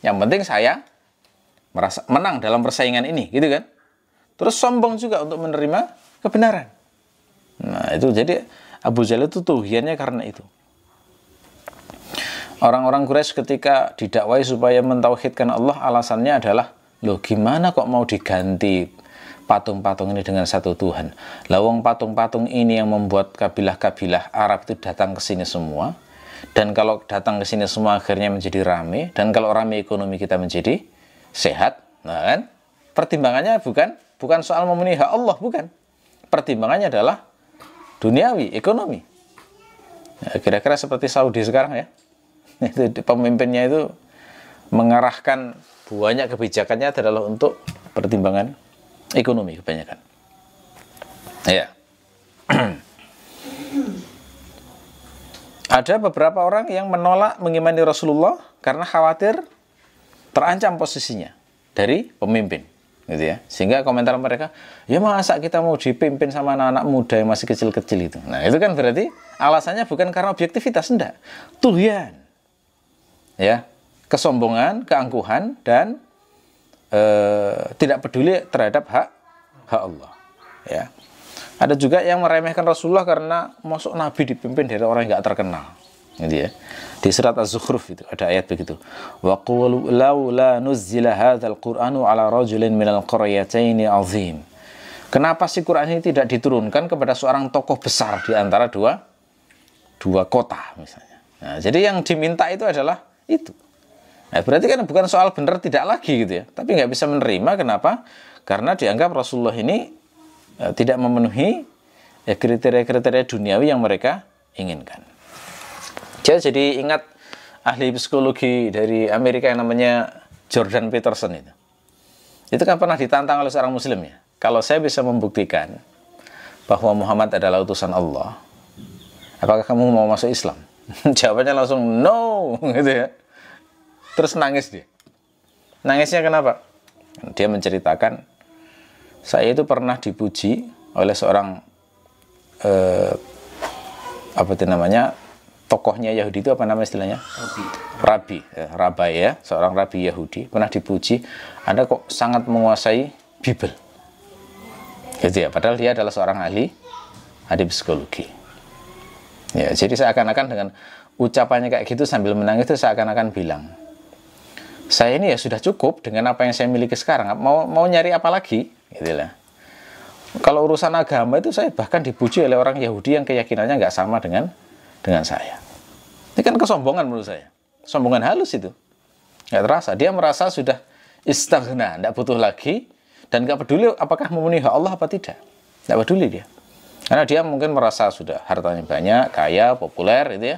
Yang penting saya merasa menang dalam persaingan ini, gitu kan? Terus sombong juga untuk menerima kebenaran. Nah, itu jadi Abu Jahal itu tughyannya karena itu. Orang-orang Quraisy ketika didakwai supaya mentauhidkan Allah, alasannya adalah, loh gimana kok mau diganti patung-patung ini dengan satu Tuhan? Lawang patung-patung ini yang membuat kabilah-kabilah Arab itu datang ke sini semua. Dan kalau datang ke sini semua akhirnya menjadi rame. Dan kalau rame ekonomi kita menjadi sehat. Nah kan, pertimbangannya bukan soal memenuhi hak Allah, bukan. Pertimbangannya adalah duniawi, ekonomi. Nah, kira-kira seperti Saudi sekarang ya. Itu pemimpinnya itu mengarahkan banyak kebijakannya adalah untuk pertimbangan ekonomi kebanyakan. Ya. Ada beberapa orang yang menolak mengimani Rasulullah karena khawatir terancam posisinya dari pemimpin, gitu ya. Sehingga komentar mereka, ya masa kita mau dipimpin sama anak-anak muda yang masih kecil-kecil itu. Nah, itu kan berarti alasannya bukan karena objektivitas, enggak. Tughyan. Ya, kesombongan, keangkuhan, dan tidak peduli terhadap hak Allah. Ya, ada juga yang meremehkan Rasulullah karena masuk Nabi dipimpin dari orang yang nggak terkenal, gitu ya. Di surat Az-Zukhruf itu ada ayat begitu. Wa qulu laula nuzzila hadzal qur'anu ala rajulin minal qaryataini azim. Kenapa sih Quran ini tidak diturunkan kepada seorang tokoh besar di antara dua kota misalnya. Nah, jadi yang diminta itu adalah itu. Nah, berarti kan bukan soal benar tidak lagi gitu ya, tapi nggak bisa menerima. Kenapa? Karena dianggap Rasulullah ini tidak memenuhi kriteria-kriteria duniawi yang mereka inginkan. Jadi ingat ahli psikologi dari Amerika yang namanya Jordan Peterson itu. Itu kan pernah ditantang oleh seorang muslim ya. Kalau saya bisa membuktikan bahwa Muhammad adalah utusan Allah, apakah kamu mau masuk Islam? Jawabannya langsung no gitu ya. Terus nangis dia. Nangisnya kenapa? Dia menceritakan, saya itu pernah dipuji oleh seorang apa itu namanya, tokohnya Yahudi itu apa nama istilahnya? Rabai ya, seorang rabi Yahudi pernah dipuji, Anda kok sangat menguasai Bible. Gitu ya, padahal dia adalah seorang ahli psikologi. Ya, jadi seakan-akan dengan ucapannya kayak gitu sambil menangis itu seakan-akan bilang, saya ini ya sudah cukup dengan apa yang saya miliki sekarang, mau nyari apa lagi? Gitu lah. Kalau urusan agama itu saya bahkan dipuji oleh orang Yahudi yang keyakinannya nggak sama dengan saya. Ini kan kesombongan menurut saya. Sombongan halus itu. Nggak terasa. Dia merasa sudah istaghna, nggak butuh lagi, dan nggak peduli apakah memenuhi hak Allah apa tidak. Nggak peduli dia. Karena dia mungkin merasa sudah hartanya banyak, kaya, populer, gitu ya.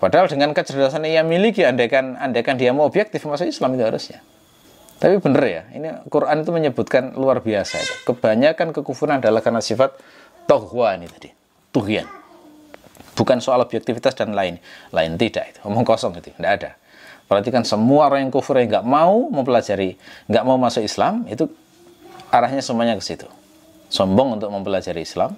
Padahal dengan kecerdasan yang ia miliki, andaikan dia mau objektif masuk Islam itu harusnya. Tapi benar ya, ini Quran itu menyebutkan luar biasa itu. Kebanyakan kekufuran adalah karena sifat toghwa ini tadi, tughyan. Bukan soal objektivitas dan lain tidak itu, omong kosong itu, tidak ada. Perhatikan semua orang yang kufur yang nggak mau mempelajari, nggak mau masuk Islam, itu arahnya semuanya ke situ. Sombong untuk mempelajari Islam,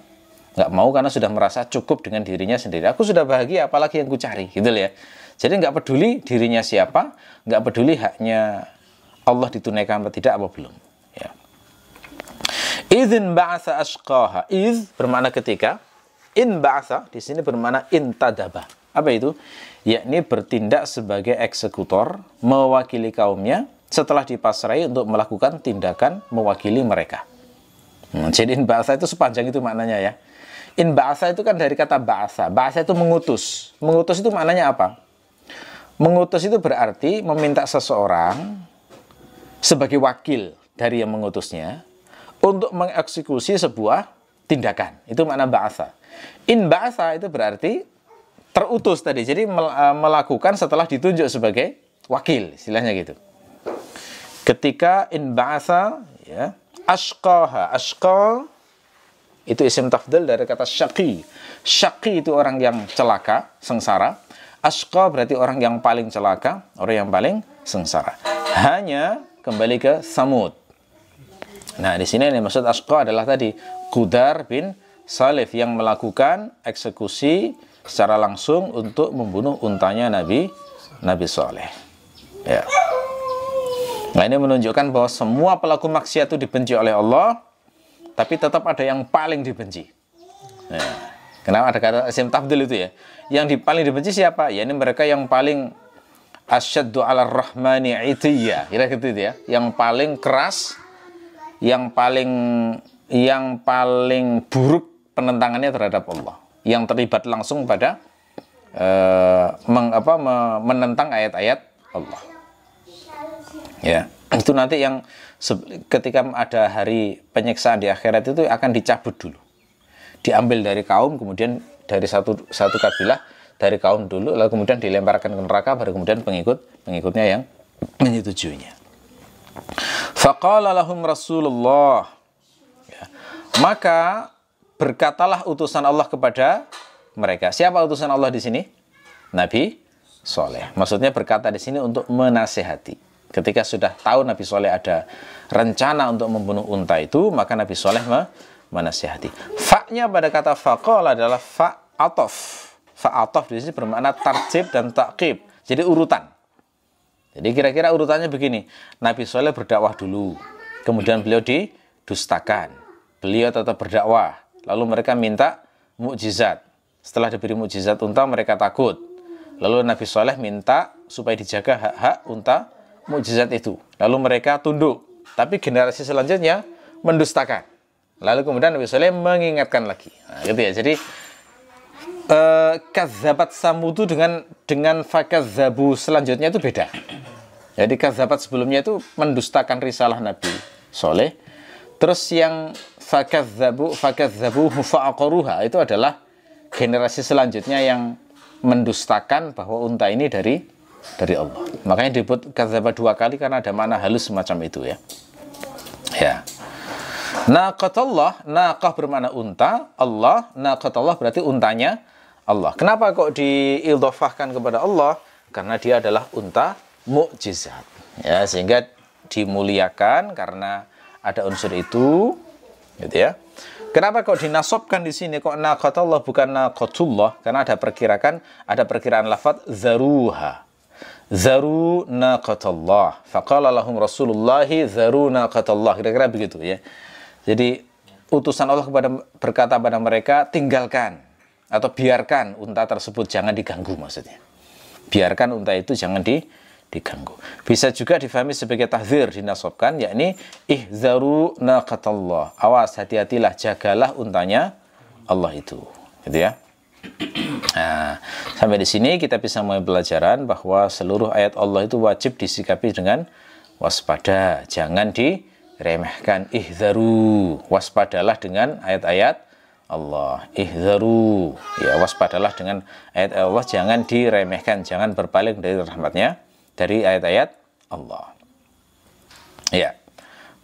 nggak mau karena sudah merasa cukup dengan dirinya sendiri. Aku sudah bahagia, apalagi yang ku cari, gitu ya. Jadi nggak peduli dirinya siapa, nggak peduli haknya Allah ditunaikan atau tidak apa belum. Ya. Idzin ba'atsa ashqaha. Iz bermakna ketika. In ba'atsa di sini bermakna intadaba. Apa itu? Yakni bertindak sebagai eksekutor, mewakili kaumnya setelah dipasrai untuk melakukan tindakan mewakili mereka. Jadi in ba'atsa itu sepanjang itu maknanya ya. In ba'atsa itu kan dari kata ba'atsa. Ba'atsa itu mengutus. Mengutus itu maknanya apa? Mengutus itu berarti meminta seseorang sebagai wakil dari yang mengutusnya untuk mengeksekusi sebuah tindakan. Itu makna ba'atsa. In ba'atsa itu berarti terutus tadi. Jadi melakukan setelah ditunjuk sebagai wakil, istilahnya gitu. Ketika in ba'atsa ya, ashqaha. Ashqa itu isim tafdhil dari kata syaqi. Syaqi itu orang yang celaka, sengsara. Ashqa berarti orang yang paling celaka, orang yang paling sengsara. Hanya kembali ke Samud. Nah, di sini yang dimaksud ashqa adalah tadi Qudar bin Salif yang melakukan eksekusi secara langsung untuk membunuh untanya Nabi Saleh. Ya. Nah, ini menunjukkan bahwa semua pelaku maksiat itu dibenci oleh Allah, tapi tetap ada yang paling dibenci. Nah, kenapa ada kata isim tafdhil itu ya? Yang paling dibenci siapa? Ya, ini mereka yang paling asyaddu ala rahmani itiyya, kira gitu ya, yang paling keras, yang paling buruk penentangannya terhadap Allah, yang terlibat langsung pada menentang ayat-ayat Allah. Ya, itu nanti yang ketika ada hari penyiksaan di akhirat itu akan dicabut dulu, diambil dari kaum, kemudian dari satu kabilah dari kaum dulu, lalu kemudian dilemparkan ke neraka, baru kemudian pengikutnya yang menyetujuinya. Faqala lahum Rasulullah. Ya. Maka berkatalah utusan Allah kepada mereka. Siapa utusan Allah di sini? Nabi Soleh. Maksudnya berkata di sini untuk menasihati. Ketika sudah tahu Nabi Soleh ada rencana untuk membunuh unta itu, maka Nabi Soleh menasihati. Fa-nya pada kata faqala adalah fa-atof. Fa'atof di sini bermakna tarjib dan ta'qib. Jadi urutan. Jadi kira-kira urutannya begini. Nabi Soleh berdakwah dulu. Kemudian beliau didustakan. Beliau tetap berdakwah. Lalu mereka minta mukjizat. Setelah diberi mukjizat unta, mereka takut. Lalu Nabi Soleh minta supaya dijaga hak-hak unta mukjizat itu. Lalu mereka tunduk. Tapi generasi selanjutnya mendustakan. Lalu kemudian Nabi Soleh mengingatkan lagi. Nah, gitu ya. Jadi Kadzabat Samudu dengan fakadzabu selanjutnya itu beda. Jadi kadzabat sebelumnya itu mendustakan risalah Nabi Soleh. Terus yang fakadzabu fa'aqaruha itu adalah generasi selanjutnya yang mendustakan bahwa unta ini dari Allah. Makanya disebut kadzabat 2 kali karena ada makna halus semacam itu ya. Ya. Naqatallah, naqah bermakna unta, Allah, naqatallah berarti untanya Allah. Kenapa kok diidhofahkan kepada Allah? Karena dia adalah unta mukjizat. Ya, sehingga dimuliakan karena ada unsur itu, gitu ya. Kenapa kok dinasobkan di sini kok naqatallah bukan naqatullah? Karena ada perkiraan lafaz zaruha. Zaru naqatallah. Faqala lahum Rasulullahi zaru naqatallah. Kira-kira begitu ya. Jadi utusan Allah berkata pada mereka, tinggalkan atau biarkan unta tersebut, jangan diganggu maksudnya. Biarkan unta itu jangan diganggu. Bisa juga difahami sebagai tahdzir, dinasobkan, yakni ihzaru naqatallah. Awas, hati-hatilah, jagalah untanya Allah itu. Gitu ya. Nah, sampai di sini kita bisa mulai pelajaran bahwa seluruh ayat Allah itu wajib disikapi dengan waspada, jangan diremehkan. Ihzaru, waspadalah dengan ayat-ayat Allah. Ihzaru, ya waspadalah dengan ayat Allah, jangan diremehkan, jangan berpaling dari rahmatnya, dari ayat-ayat Allah. Ya,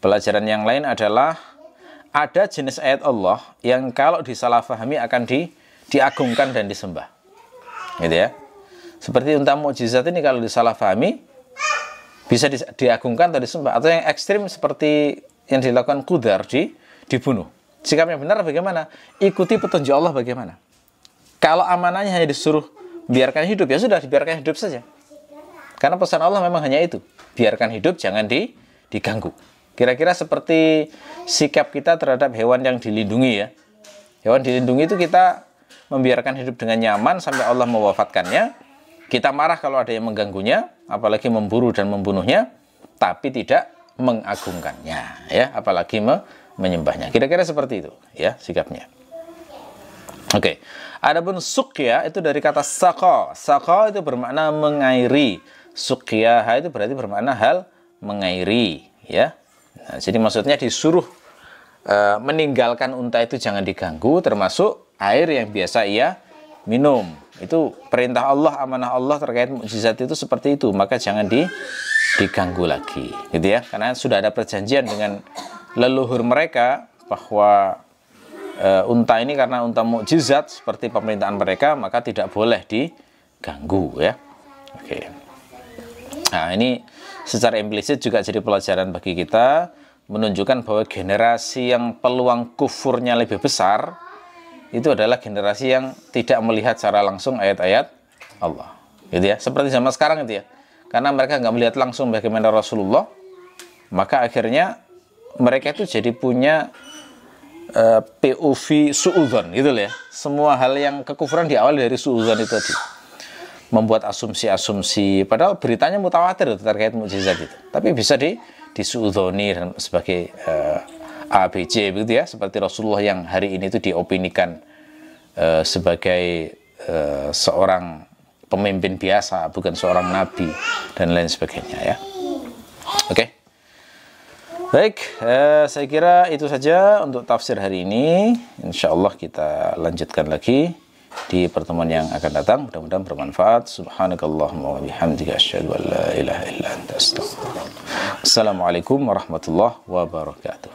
pelajaran yang lain adalah ada jenis ayat Allah yang kalau disalahfahami akan diagungkan dan disembah, gitu ya. Seperti unta mukjizat ini kalau disalahfahami bisa diagungkan atau disembah, atau yang ekstrim seperti yang dilakukan Qudar, dibunuh. Sikap yang benar bagaimana? Ikuti petunjuk Allah bagaimana. Kalau amanahnya hanya disuruh biarkan hidup, ya sudah dibiarkan hidup saja. Karena pesan Allah memang hanya itu, biarkan hidup, jangan diganggu. Kira-kira seperti sikap kita terhadap hewan yang dilindungi ya. Hewan dilindungi itu kita membiarkan hidup dengan nyaman sampai Allah mewafatkannya. Kita marah kalau ada yang mengganggunya, apalagi memburu dan membunuhnya, tapi tidak mengagungkannya, ya, apalagi menyembahnya. Kira-kira seperti itu, ya, sikapnya. Oke. Adapun suqya itu dari kata saqa. Saqa itu bermakna mengairi. Suqyaha itu berarti bermakna hal mengairi, ya. Nah, jadi maksudnya disuruh meninggalkan unta itu jangan diganggu, termasuk air yang biasa ia minum. Itu perintah Allah, amanah Allah terkait mukjizat itu seperti itu, maka jangan diganggu lagi, gitu ya. Karena sudah ada perjanjian dengan leluhur mereka bahwa unta ini karena unta mukjizat seperti pemerintahan mereka, maka tidak boleh diganggu, ya. Oke. Nah, ini secara implisit juga jadi pelajaran bagi kita, menunjukkan bahwa generasi yang peluang kufurnya lebih besar itu adalah generasi yang tidak melihat secara langsung ayat-ayat Allah, gitu ya. Seperti zaman sekarang itu ya, karena mereka nggak melihat langsung bagaimana Rasulullah, maka akhirnya mereka itu jadi punya POV suudzon, gitu loh ya. Semua hal yang kekufuran diawali dari suudzon itu tadi, membuat asumsi-asumsi, padahal beritanya mutawatir terkait mukjizat itu, tapi bisa disuudzoni dan sebagai ABC begitu ya, seperti Rasulullah yang hari ini itu diopinikan sebagai seorang pemimpin biasa, bukan seorang nabi dan lain sebagainya ya. Oke. Baik, saya kira itu saja untuk tafsir hari ini. Insya Allah kita lanjutkan lagi di pertemuan yang akan datang. Mudah-mudahan bermanfaat. Subhanakallahumma wa bihamdika asyhadu an la ilaha illa anta astaghfiruka. Assalamualaikum warahmatullahi wabarakatuh.